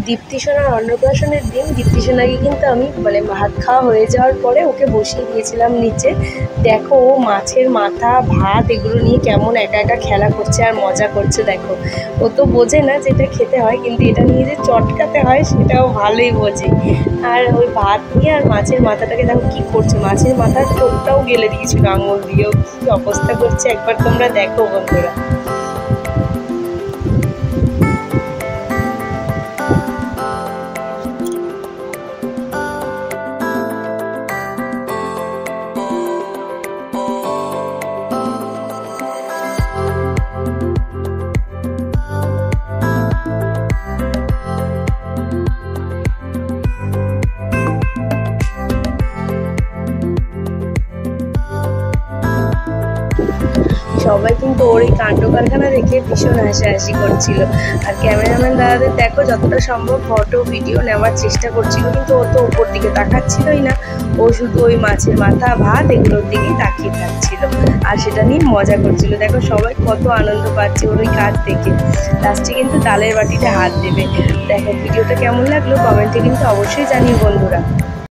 দীপ্তি সোনার অন্নপ্রাশনের দিন দীপ্তি সোনাকে কিন্তু আমি মানে ভাত খাওয়া হয়ে যাওয়ার পরে ওকে বসিয়ে দিয়েছিলাম নিচে। দেখো ও মাছের মাথা ভাত এগুলো নিয়ে কেমন একা একা খেলা করছে আর মজা করছে। দেখো ও তো বোঝে না যে এটা খেতে হয়, কিন্তু এটা নিয়ে যে চটকাতে হয় সেটাও ভালোই বোঝে। আর ওই ভাত নিয়ে আর মাছের মাথাটাকে দেখো কী করছে, মাছের মাথার ঠোঁটটাও গেলে দিয়েছিল আঙুল দিয়েও। কী অবস্থা করছে একবার তোমরা দেখো বন্ধুরা। সবাই কিন্তু ওর এই কাণ্ড কারখানা দেখে ভীষণ হাসাহাসি করছিল। আর ক্যামেরাম্যান দাদাদের দেখো যতটা সম্ভব ফটো ভিডিও নেওয়ার চেষ্টা করছিল, কিন্তু ও তো ওপর দিকে তাকাচ্ছিলই না। ও শুধু ওই মাছের মাথা ভাত এগুলোর দিকেই তাকিয়ে থাকছিল আর সেটা নিয়ে মজা করছিল। দেখো সবাই কত আনন্দ পাচ্ছে ওর ওই কাজ দেখে। লাস্টে কিন্তু ডালের বাটিতে হাত দেবে। দেখো ভিডিওটা কেমন লাগলো কমেন্টে কিন্তু অবশ্যই জানিও বন্ধুরা।